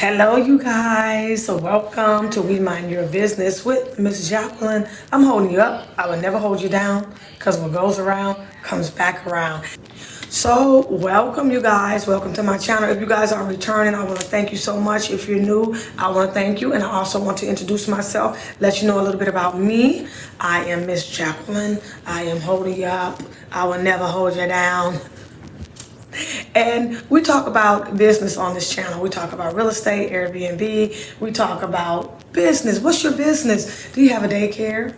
Hello, you guys. So welcome to We Mind Your Business with Miss Jacqueline. I'm holding you up. I will never hold you down because what goes around comes back around. So welcome, you guys. Welcome to my channel. If you guys are returning, I want to thank you so much. If you're new, I want to thank you. And I also want to introduce myself, let you know a little bit about me. I am Miss Jacqueline. I am holding you up. I will never hold you down. And we talk about business on this channel. We talk about real estate, Airbnb. We talk about business. What's your business? Do you have a daycare?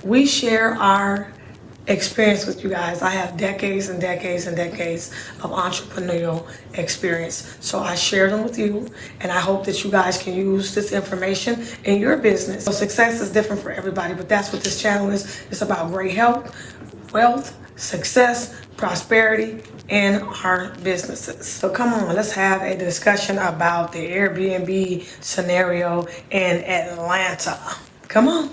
We share our experience with you guys. I have decades and decades and decades of entrepreneurial experience. So I share them with you, and I hope that you guys can use this information in your business. So success is different for everybody, but that's what this channel is. It's about great health, wealth, success, prosperity in our businesses. So come on, let's have a discussion about the Airbnb scenario in Atlanta. Come on.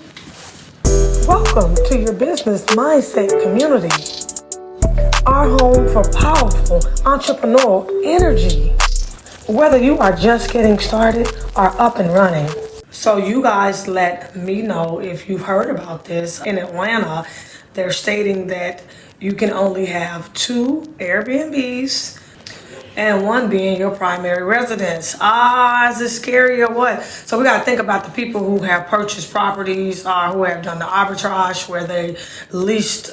Welcome to your business mindset community, our home for powerful entrepreneurial energy. Whether you are just getting started or up and running. So you guys let me know if you've heard about this. In Atlanta, they're stating that you can only have 2 Airbnbs and one being your primary residence. Is it scary or what? So we got to think about the people who have purchased properties or who have done the arbitrage where they leased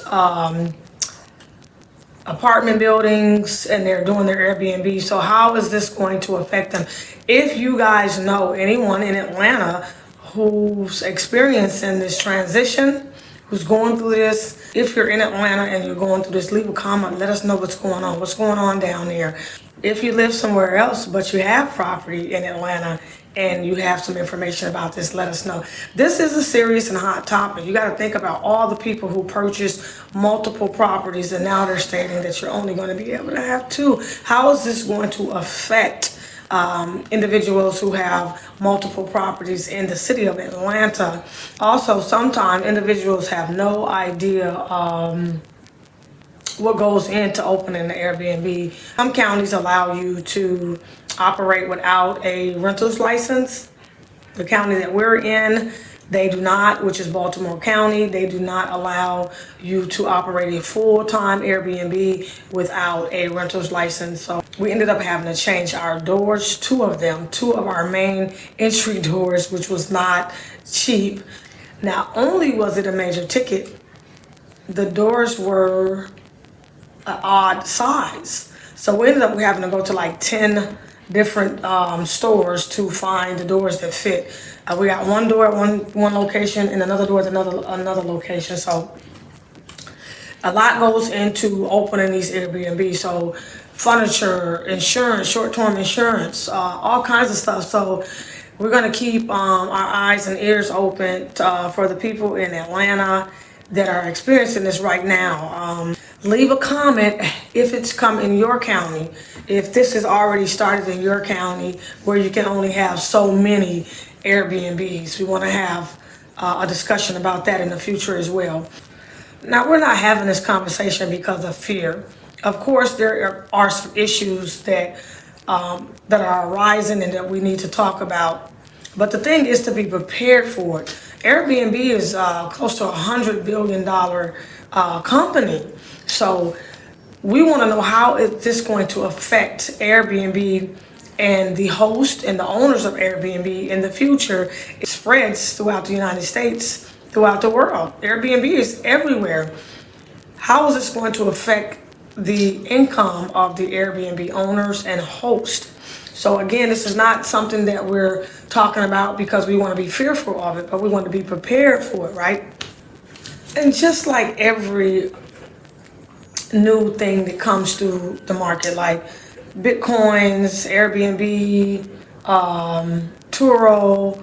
apartment buildings and they're doing their Airbnb. So how is this going to affect them? If you guys know anyone in Atlanta who's experiencing this transition, who's going through this, if you're in Atlanta and you're going through this, leave a comment. Let us know what's going on down there. If you live somewhere else, but you have property in Atlanta and you have some information about this, let us know. This is a serious and hot topic. You got to think about all the people who purchased multiple properties and now they're stating that you're only going to be able to have 2. How is this going to affect individuals who have multiple properties in the city of Atlanta? Also, sometimes individuals have no idea what goes into opening the Airbnb. Some counties allow you to operate without a renter's license. The county that we're in, they do not, which is Baltimore County. They do not allow you to operate a full-time Airbnb without a renter's license. So we ended up having to change our doors, 2 of them, 2 of our main entry doors, which was not cheap. Not only was it a major ticket, the doors were an odd size. So we ended up having to go to like 10 different stores to find the doors that fit. We got one door at one location and another door at another location. So a lot goes into opening these Airbnb. So furniture, insurance, short-term insurance, all kinds of stuff. So we're gonna keep our eyes and ears open for the people in Atlanta that are experiencing this right now. Leave a comment if it's come in your county, if this has already started in your county where you can only have so many Airbnbs. We want to have a discussion about that in the future as well. Now, we're not having this conversation because of fear. Of course, there are some issues that are arising and that we need to talk about. But the thing is to be prepared for it. Airbnb is close to $100 billion company. So we want to know how is this going to affect Airbnb and the host and the owners of Airbnb in the future. It spreads throughout the United States, throughout the world. Airbnb is everywhere. How is this going to affect the income of the Airbnb owners and hosts? So again, this is not something that we're talking about because we want to be fearful of it, but we want to be prepared for it, right? And just like every new thing that comes through the market, like Bitcoins, Airbnb, Turo,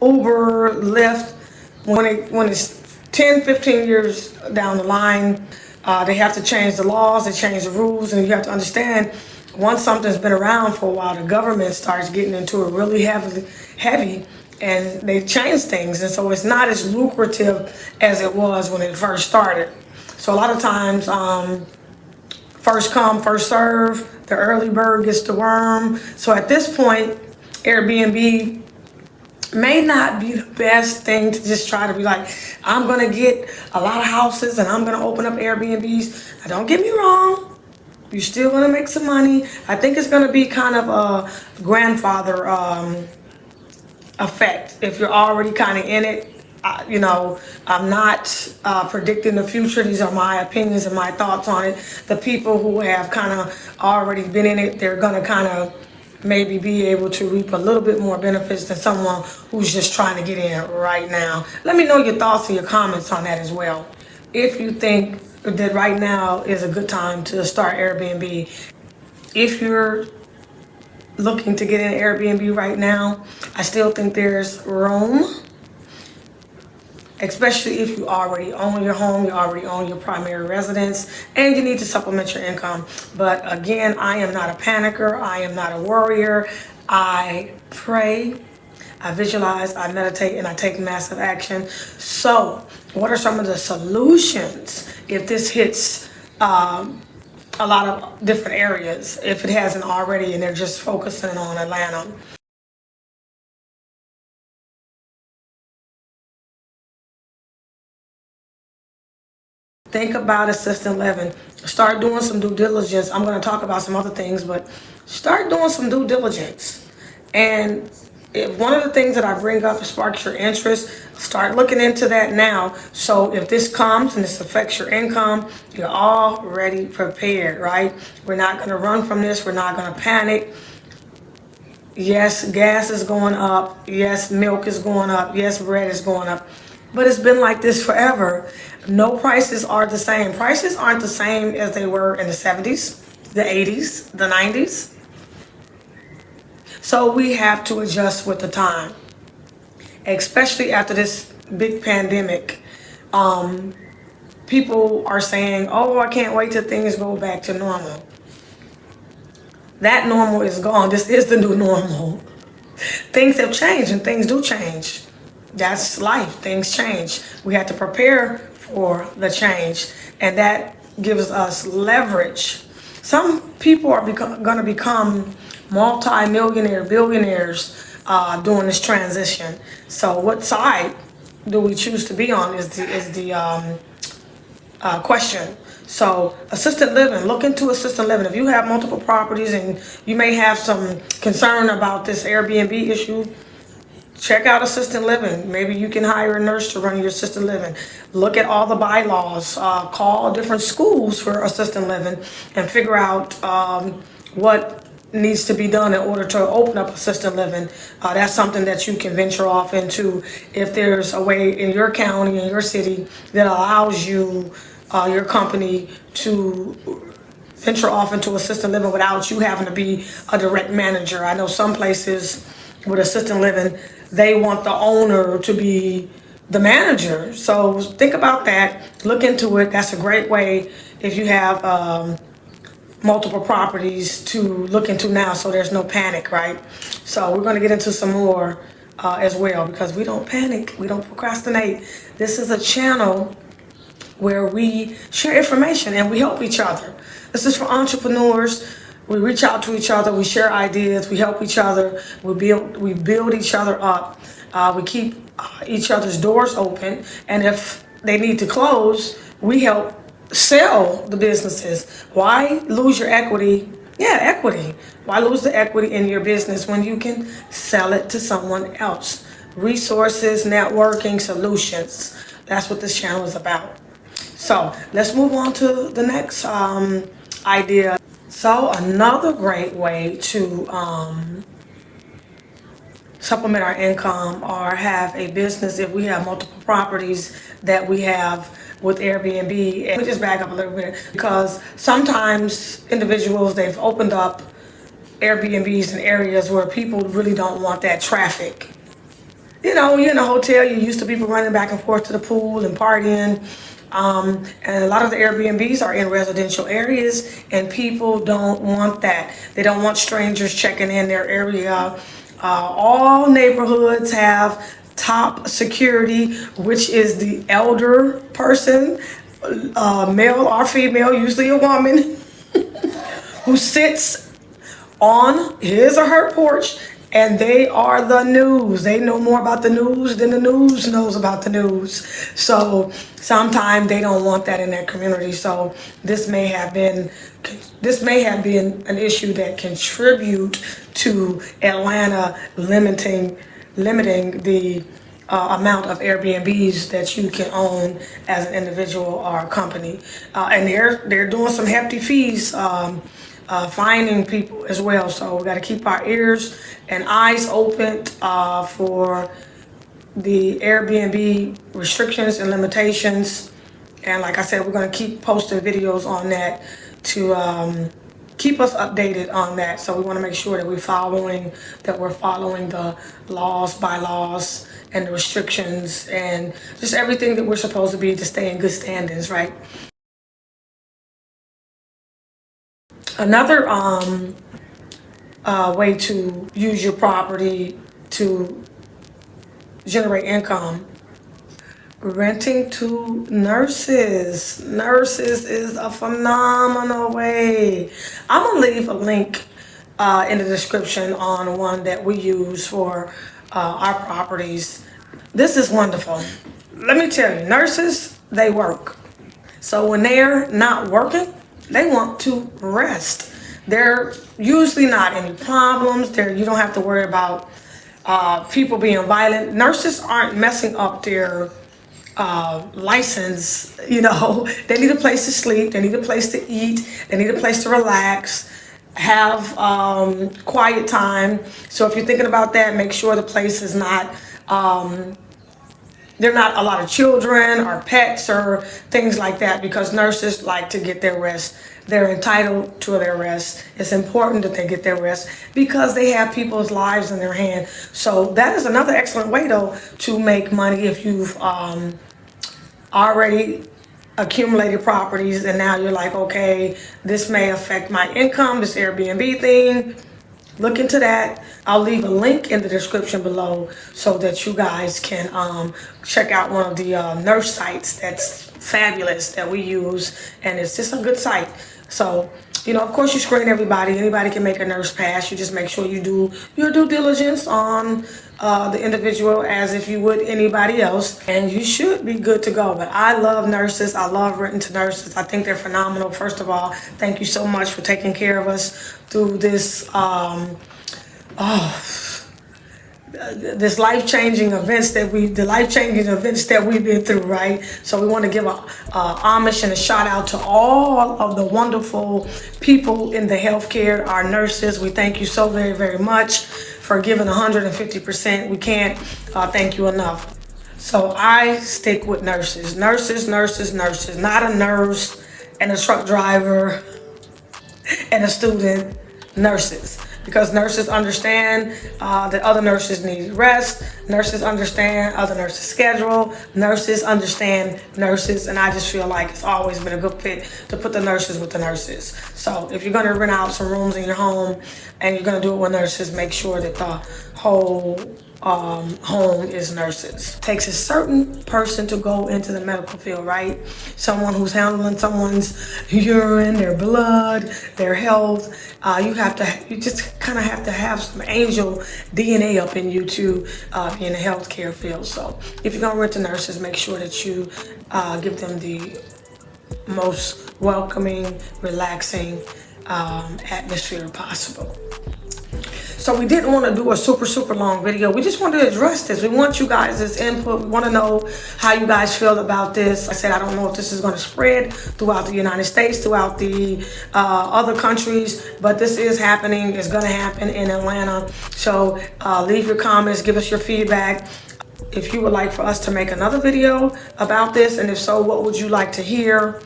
Uber, Lyft, when it's 10, 15 years down the line, they have to change the laws, they change the rules, and you have to understand, once something's been around for a while, the government starts getting into it really heavy, and they change things, and so it's not as lucrative as it was when it first started. So a lot of times, first come, first serve, The early bird gets the worm. So at this point, Airbnb may not be the best thing to just try to be like, I'm gonna get a lot of houses and I'm gonna open up Airbnbs. Now, don't get me wrong, you're still gonna make some money. I think it's gonna be kind of a grandfather effect if you're already kind of in it. You know, I'm not predicting the future. These are my opinions and my thoughts on it. The people who have kind of already been in it, they're gonna kind of maybe be able to reap a little bit more benefits than someone who's just trying to get in right now. Let me know your thoughts and your comments on that as well. If you think that right now is a good time to start Airbnb. If you're looking to get in Airbnb right now, I still think there's room, especially if you already own your home, you already own your primary residence, and you need to supplement your income. But again, I am not a panicker. I am not a worrier. I pray, I visualize, I meditate, and I take massive action. So what are some of the solutions if this hits a lot of different areas, if it hasn't already and they're just focusing on Atlanta? Think about assisted living. Start doing some due diligence. I'm going to talk about some other things, but start doing some due diligence. And if one of the things that I bring up sparks your interest, start looking into that now. So if this comes and this affects your income, you're already prepared, right? We're not going to run from this. We're not going to panic. Yes, gas is going up. Yes, milk is going up. Yes, bread is going up. But it's been like this forever. No prices are the same. Prices aren't the same as they were in the 70s, the 80s, the 90s. So we have to adjust with the time, especially after this big pandemic. People are saying, oh, I can't wait till things go back to normal. That normal is gone. This is the new normal. Things have changed and things do change. That's life. Things change. We have to prepare for the change, and that gives us leverage. Some people are going to become multi-millionaire, billionaires during this transition. So what side do we choose to be on is the question. So assisted living, look into assisted living. If you have multiple properties and you may have some concern about this Airbnb issue, check out assisted living. Maybe you can hire a nurse to run your assisted living. Look at all the bylaws. Call different schools for assisted living and figure out what needs to be done in order to open up assisted living. That's something that you can venture off into if there's a way in your county, in your city, that allows you, your company, to venture off into assisted living without you having to be a direct manager. I know some places with assisted living, they want the owner to be the manager. So think about that. Look into it. That's a great way if you have multiple properties to look into now, so there's no panic, right? So we're going to get into some more as well, because we don't panic. We don't procrastinate. This is a channel where we share information and we help each other. This is for entrepreneurs. We reach out to each other, we share ideas, we help each other, we build each other up, we keep each other's doors open, and if they need to close, we help sell the businesses. Why lose your equity? Yeah, equity. Why lose the equity in your business when you can sell it to someone else? Resources, networking, solutions. That's what this channel is about. So let's move on to the next idea. So another great way to supplement our income or have a business, if we have multiple properties that we have with Airbnb. And we just back up a little bit, because sometimes individuals, they've opened up Airbnbs in areas where people really don't want that traffic. You know, you're in a hotel, you're used to people running back and forth to the pool and partying. And a lot of the Airbnbs are in residential areas, and people don't want that. They don't want strangers checking in their area. All neighborhoods have top security, which is the elder person, male or female, usually a woman, who sits on his or her porch, and they are the news. They know more about the news than the news knows about the news. So sometimes they don't want that in their community. So this may have been an issue that contribute to Atlanta limiting the amount of Airbnbs that you can own as an individual or a company, and they're doing some hefty fees, fining people as well. So we got to keep our ears and eyes open for the Airbnb restrictions and limitations. And like I said, we're going to keep posting videos on that to keep us updated on that. So we want to make sure that we're following the laws, bylaws, and the restrictions, and just everything that we're supposed to be to stay in good standings, right? Another way to use your property to generate income: renting to nurses. Nurses is a phenomenal way. I'm gonna leave a link in the description on one that we use for our properties. This is wonderful. Let me tell you, nurses, they work. So when they're not working, they want to rest. They're usually not any problems. You don't have to worry about people being violent. Nurses aren't messing up their license. You know, they need a place to sleep. They need a place to eat. They need a place to relax, have quiet time. So if you're thinking about that, make sure the place is not there are not a lot of children or pets or things like that, because nurses like to get their rest. They're entitled to their rest. It's important that they get their rest because they have people's lives in their hand. So that is another excellent way, though, to make money if you've already accumulated properties and now you're like, okay, this may affect my income, this Airbnb thing. Look into that. I'll leave a link in the description below so that you guys can check out one of the nurse sites that's fabulous that we use, and it's just a good site. So, you know, of course you screen everybody. Anybody can make a nurse pass. You just make sure you do your due diligence on the individual as if you would anybody else, and you should be good to go. But I love nurses. I love renting to nurses. I think they're phenomenal. First of all, thank you so much for taking care of us through this this life-changing events that we've been through, right? So we want to give a homage and a shout out to all of the wonderful people in the healthcare, our nurses. We thank you so very, very much for giving 150%. We can't thank you enough. So I stick with nurses, not a nurse and a truck driver and a student. Nurses, because nurses understand that other nurses need rest. Nurses understand other nurses' schedule. Nurses understand nurses, and I just feel like it's always been a good fit to put the nurses with the nurses. So if you're going to rent out some rooms in your home and you're going to do it with nurses, make sure that the whole home is nurses. It takes a certain person to go into the medical field, right? Someone who's handling someone's urine, their blood, their health. You just kind of have to have some angel DNA up in you to be in the healthcare field. So if you're gonna rent to nurses, make sure that you give them the most welcoming, relaxing atmosphere possible. So we didn't want to do a super long video. We just wanted to address this. We want you guys' input. We want to know how you guys feel about this. I said, I don't know if this is going to spread throughout the United States, throughout the other countries, but this is happening. It's going to happen in Atlanta. So leave your comments, give us your feedback. If you would like for us to make another video about this, and if so, what would you like to hear?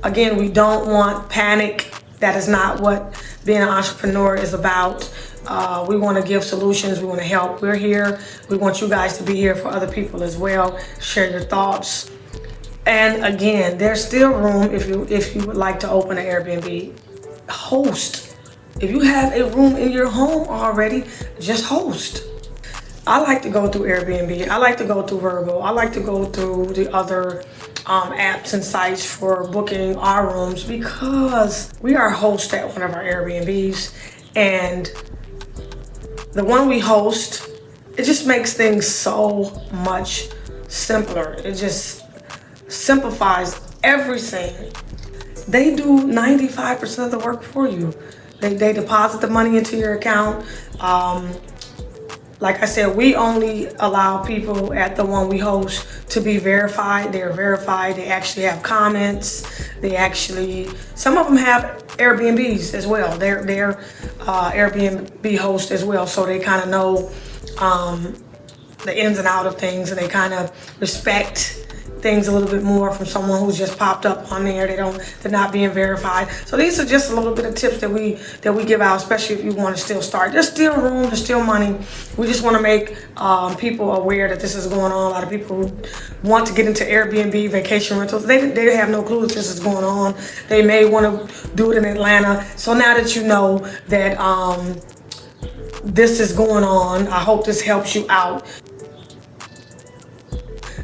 Again, we don't want panic. That is not what being an entrepreneur is about. We want to give solutions. We want to help. We're here. We want you guys to be here for other people as well. Share your thoughts. And again, there's still room if you would like to open an Airbnb. Host. If you have a room in your home already, just host. I like to go through Airbnb. I like to go through Verbo. I like to go through the other apps and sites for booking our rooms, because we are hosts at one of our Airbnbs. And the one we host, it just makes things so much simpler. It just simplifies everything. They do 95% of the work for you. They deposit the money into your account. Like I said, we only allow people at the one we host to be verified. They're verified. They actually have comments. Some of them have Airbnbs as well. They're Airbnb hosts as well. So they kind of know the ins and outs of things, and they kind of respect things a little bit more from someone who's just popped up on there. They're not being verified. So these are just a little bit of tips that we give out, especially if you want to still start. There's still room, there's still money. We just want to make people aware that this is going on. A lot of people who want to get into Airbnb vacation rentals, they have no clue that this is going on. They may want to do it in Atlanta. So now that you know that this is going on, I hope this helps you out.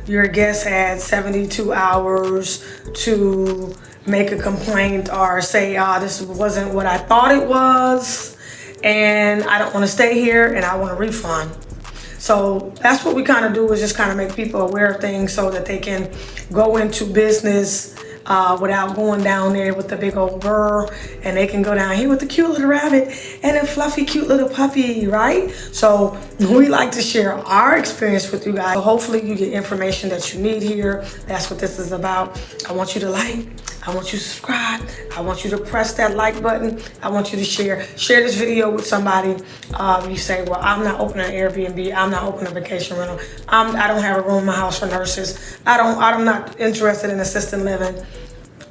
Your guest had 72 hours to make a complaint or say, this wasn't what I thought it was, and I don't want to stay here, and I want a refund. So that's what we kind of do, is just kind of make people aware of things so that they can go into business without going down there with the big old burr, and they can go down here with the cute little rabbit and a fluffy cute little puppy, right? So we like to share our experience with you guys. So hopefully you get information that you need here. That's what this is about. I want you to like, I want you to subscribe, I want you to press that like button, I want you to share this video with somebody. You say, well, I'm not opening an Airbnb, I'm not opening a vacation rental, I don't have a room in my house for nurses, I'm not interested in assisted living,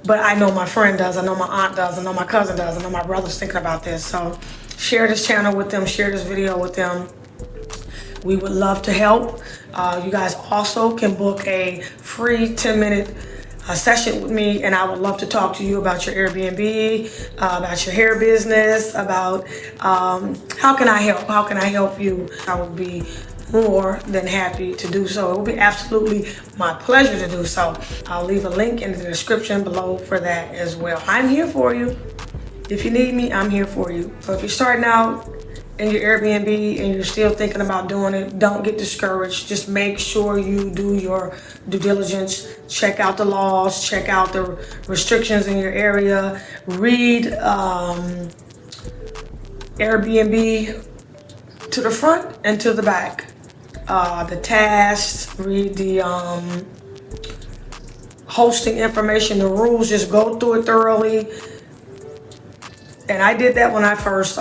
but I know my friend does, I know my aunt does, I know my cousin does, I know my brother's thinking about this. So share this channel with them, share this video with them. We would love to help. You guys also can book a free 10-minute session with me, and I would love to talk to you about your Airbnb, about your hair business, about how can I help you. I would be more than happy to do so. It will be absolutely my pleasure to do so. I'll leave a link in the description below for that as well. I'm here for you. If you need me, I'm here for you. So if you're starting out in your Airbnb and you're still thinking about doing it, don't get discouraged. Just make sure you do your due diligence. Check out the laws, check out the restrictions in your area. Read Airbnb to the front and to the back. The tasks, read the hosting information, the rules, just go through it thoroughly. And I did that when I first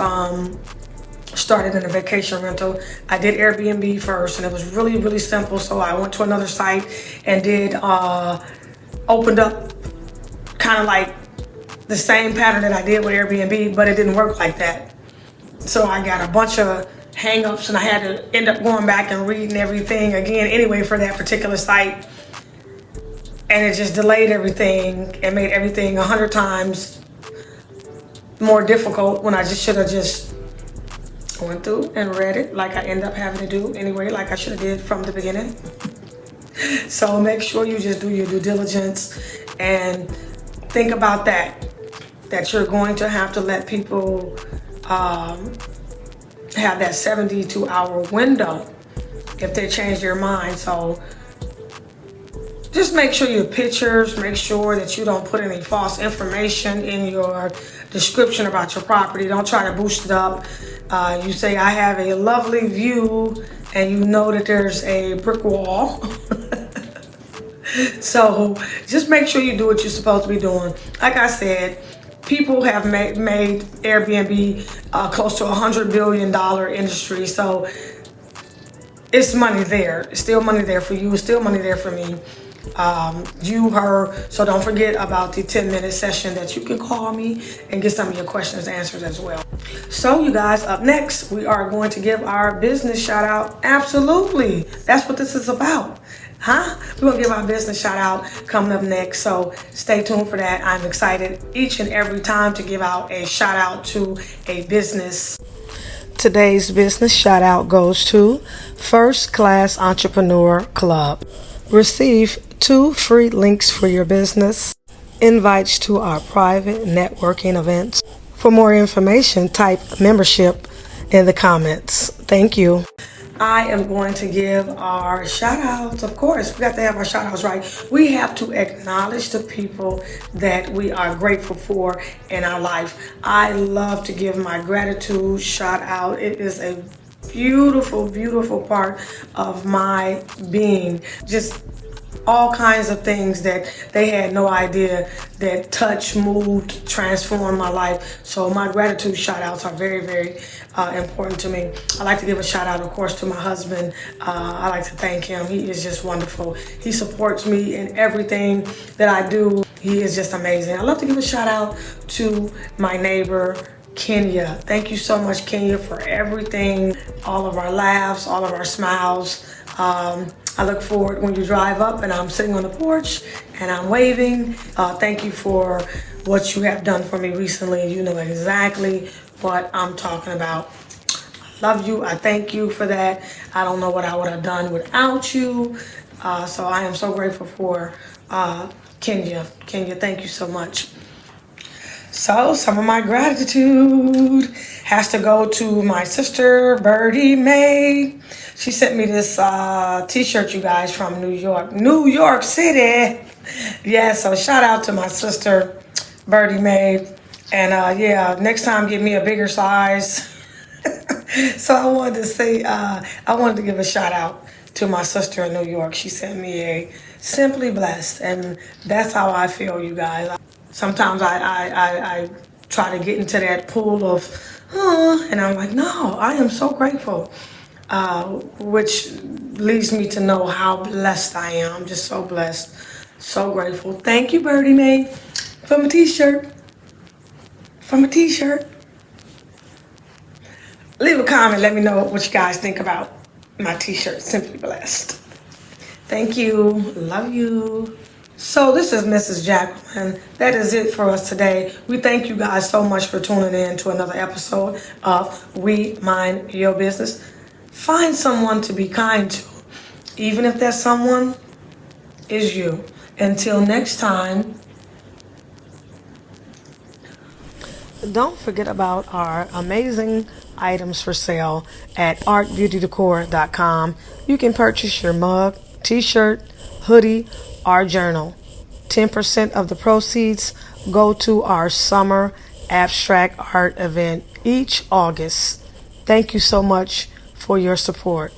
started in a vacation rental. I did Airbnb first, and it was really, really simple. So I went to another site and opened up kind of like the same pattern that I did with Airbnb, but it didn't work like that. So I got a bunch of hang-ups, and I had to end up going back and reading everything again anyway for that particular site. And it just delayed everything and made everything 100 times more difficult when I just should have just went through and read it like I end up having to do anyway, like I should have did from the beginning. So make sure you just do your due diligence and think about that you're going to have to let people have that 72-hour window if they change their mind. So just make sure your pictures, make sure that you don't put any false information in your description about your property. Don't try to boost it up. You say, I have a lovely view, and you know that there's a brick wall. So just make sure you do what you're supposed to be doing. Like I said, people have made Airbnb close to $100 billion industry. So it's money there. It's still money there for you. It's still money there for me. So don't forget about the 10-minute session that you can call me and get some of your questions answered as well. So you guys, up next, we are going to give our business shout out. Absolutely. That's what this is about. We're going to give our business shout out coming up next. So stay tuned for that. I'm excited each and every time to give out a shout out to a business. Today's business shout out goes to First Class Entrepreneur Club. Receive 2 free links for your business, invites to our private networking events, For more information, type membership in the comments. Thank you. I am going to give our shout outs. Of course, we got to have our shout outs right. We have to acknowledge the people that we are grateful for in our life. I love to give my gratitude shout out. It is a beautiful, beautiful part of my being. Just all kinds of things that they had no idea that touched, moved, transformed my life. So my gratitude shout outs are very, very important to me. I like to give a shout out, of course, to my husband. I like to thank him. He is just wonderful. He supports me in everything that I do. He is just amazing. I love to give a shout out to my neighbor, Kenya. Thank you so much, Kenya, for everything, all of our laughs, all of our smiles. I look forward when you drive up and I'm sitting on the porch and I'm waving. Thank you for what you have done for me recently. You know exactly what I'm talking about. I love you. I thank you for that. I don't know what I would have done without you. So I am so grateful for Kenya. Kenya, thank you so much. So some of my gratitude has to go to my sister, Birdie Mae. She sent me this t-shirt, you guys, from New York City. Yeah, so shout out to my sister, Birdie Mae. And yeah, next time give me a bigger size. So I wanted to say, I wanted to give a shout out to my sister in New York. She sent me a Simply Blessed, and that's how I feel, you guys. Sometimes I try to get into that pool of, and I'm like, no, I am so grateful, which leads me to know how blessed I am. I'm just so blessed, so grateful. Thank you, Birdie Mae, for my t-shirt. Leave a comment, let me know what you guys think about my t-shirt, Simply Blessed. Thank you, love you. So this is Mrs. Jacqueline. That is it for us today. We thank you guys so much for tuning in to another episode of We Mind Your Business. Find someone to be kind to, even if that someone is you. Until next time, don't forget about our amazing items for sale at artbeautydecor.com. You can purchase your mug, t-shirt, hoodie, our journal. 10% of the proceeds go to our summer abstract art event each August. Thank you so much for your support.